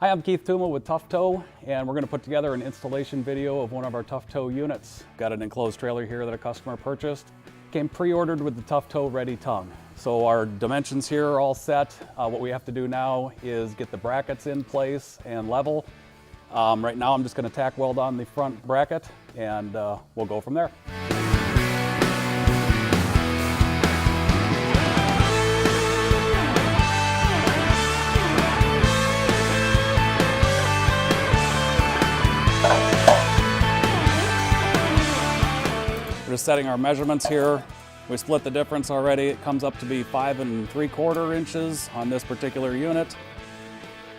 Hi, I'm Keith Tuma with Tuff Tow, and we're going to put together an installation video of one of our Tuff Tow units. Got an enclosed trailer here that a customer purchased. Came pre-ordered with the Tuff Tow ready tongue. So our dimensions here are all set. What we have to do now is get the brackets in place and level. Right now I'm just going to tack weld on the front bracket, and we'll go from there. We're just setting our measurements here. We split the difference already. It comes up to be 5 3/4 inches on this particular unit.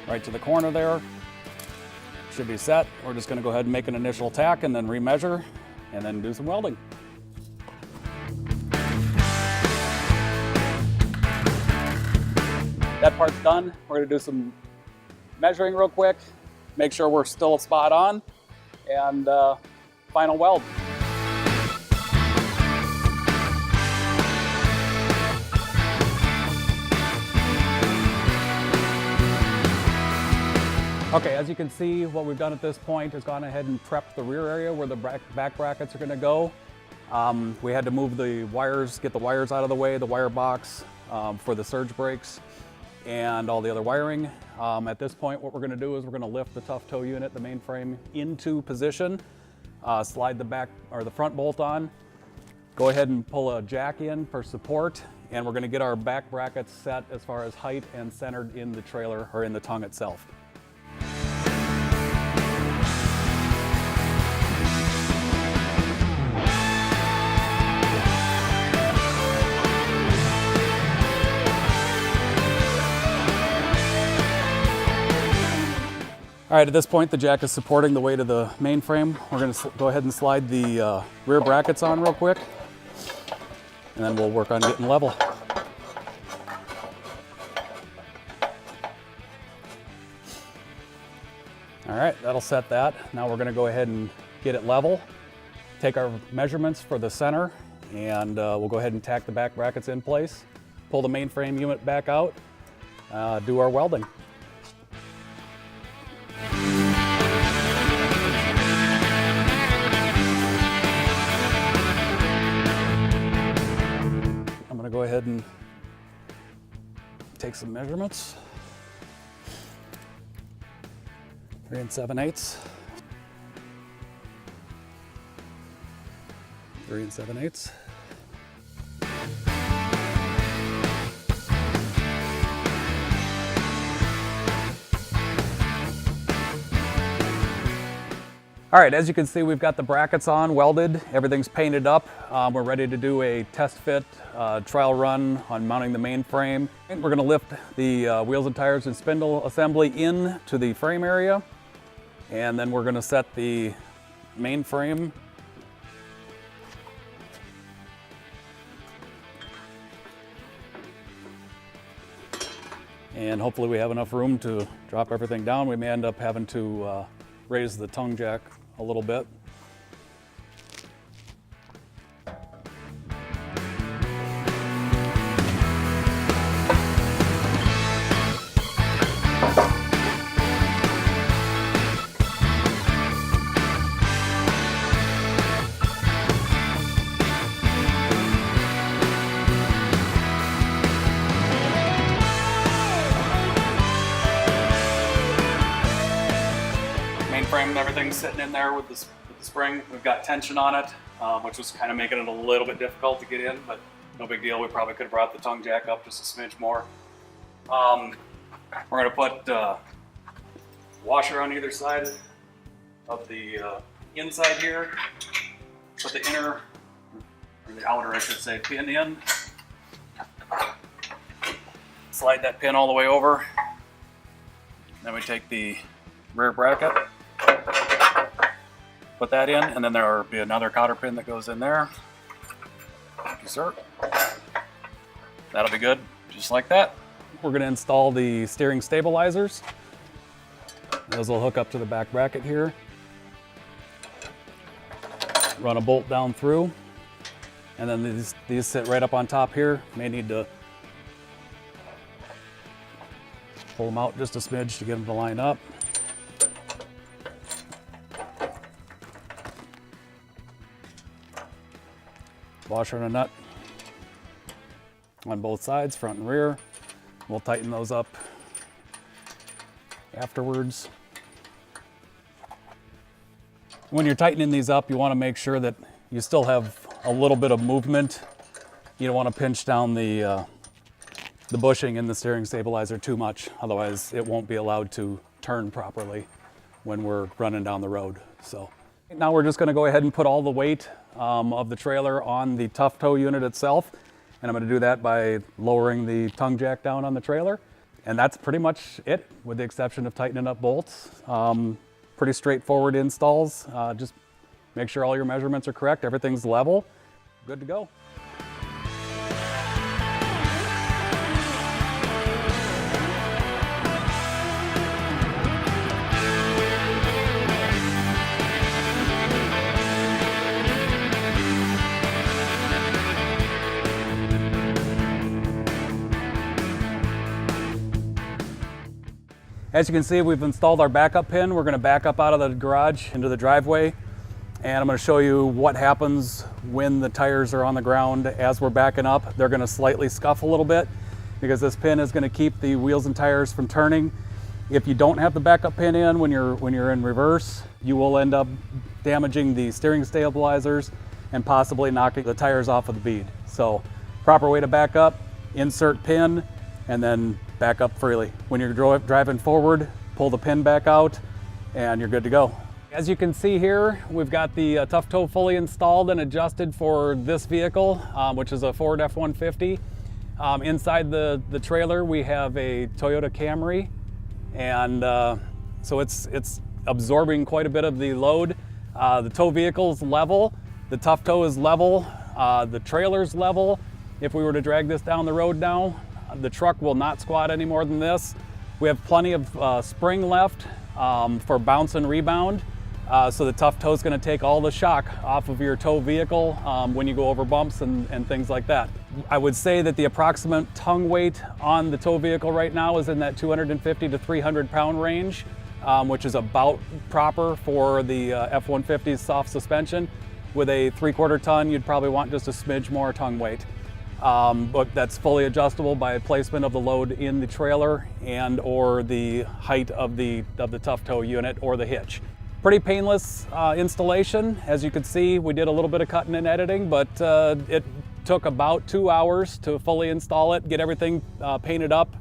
Right to the corner there. Should be set. We're just going to go ahead and make an initial tack and then remeasure and then do some welding. That part's done. We're going to do some measuring real quick, make sure we're still spot on, and final weld. Okay, as you can see, what we've done at this point is gone ahead and prepped the rear area where the back brackets are going to go. We had to move the wires, get the wires out of the way, the wire box for the surge brakes and all the other wiring. At this point, what we're going to do is we're going to lift the Tuff Tow unit, the main frame, into position, slide the back or the front bolt on, go ahead and pull a jack in for support, and we're going to get our back brackets set as far as height and centered in the trailer or in the tongue itself. All right, at this point, the jack is supporting the weight of the mainframe. We're going to go ahead and slide the rear brackets on real quick, and then we'll work on getting level. All right, that'll set that. Now we're going to go ahead and get it level, take our measurements for the center, and we'll go ahead and tack the back brackets in place, pull the mainframe unit back out, do our welding. Go ahead and take some measurements. 3 7/8. 3 7/8. All right, as you can see, we've got the brackets on, welded, everything's painted up. We're ready to do a test fit trial run on mounting the main frame. We're gonna lift the wheels and tires and spindle assembly in to the frame area, and then we're gonna set the main frame. And hopefully we have enough room to drop everything down. We may end up having to raise the tongue jack a little bit. Frame and everything's sitting in there with the spring. We've got tension on it, which was kind of making it a little bit difficult to get in, but no big deal. We probably could have brought the tongue jack up just a smidge more. We're going to put washer on either side of the inside here. Put the inner, or the outer I should say, pin in. Slide that pin all the way over. Then we take the rear bracket, put that in, and then there will be another cotter pin that goes in there. Thank you, sir. That'll be good, just like that. We're going to install the steering stabilizers. Those will hook up to the back bracket here. Run a bolt down through, and then these sit right up on top here. May need to Pull them out just a smidge to get them to line up. Washer and a nut on both sides, front and rear. We'll tighten those up afterwards. When you're tightening these up, you want to make sure that you still have a little bit of movement. You don't want to pinch down the bushing in the steering stabilizer too much, otherwise it won't be allowed to turn properly when we're running down the road. So now we're just going to go ahead and put all the weight of the trailer on the Tuff Tow unit itself, and I'm going to do that by lowering the tongue jack down on the trailer, and that's pretty much it, with the exception of tightening up bolts. Pretty straightforward installs. Just make sure all your measurements are correct, everything's level, good to go. As you can see, we've installed our backup pin. We're going to back up out of the garage into the driveway, and I'm going to show you what happens when the tires are on the ground as we're backing up. They're going to slightly scuff a little bit because this pin is going to keep the wheels and tires from turning. If you don't have the backup pin in when you're in reverse, you will end up damaging the steering stabilizers and possibly knocking the tires off of the bead. So, proper way to back up, insert pin, and then back up freely. When you're driving forward, pull the pin back out, and you're good to go. As you can see here, we've got the Tuff Tow fully installed and adjusted for this vehicle, which is a Ford F-150. Inside the trailer, we have a Toyota Camry, and so it's absorbing quite a bit of the load. The tow vehicle's level, the Tuff Tow is level, the trailer's level. If we were to drag this down the road now, the truck will not squat any more than this. We have plenty of spring left for bounce and rebound. So the Tuff Tow is going to take all the shock off of your tow vehicle when you go over bumps and things like that. I would say that the approximate tongue weight on the tow vehicle right now is in that 250 to 300 pound range, which is about proper for the F-150's soft suspension. With a 3/4 ton, you'd probably want just a smidge more tongue weight. But that's fully adjustable by placement of the load in the trailer and or the height of the Tuff Tow unit or the hitch. Pretty painless installation. As you can see, we did a little bit of cutting and editing, but it took about 2 hours to fully install it, get everything painted up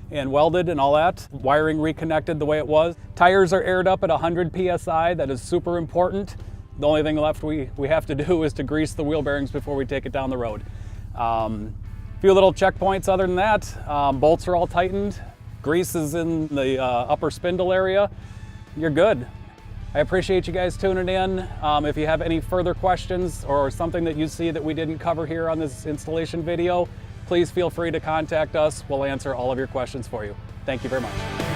and welded and all that. Wiring reconnected the way it was. Tires are aired up at 100 PSI. That is super important. The only thing left we have to do is to grease the wheel bearings before we take it down the road. Few little checkpoints other than that. Bolts are all tightened. Grease is in the upper spindle area. You're good. I appreciate you guys tuning in. If you have any further questions or something that you see that we didn't cover here on this installation video, please feel free to contact us. We'll answer all of your questions for you. Thank you very much.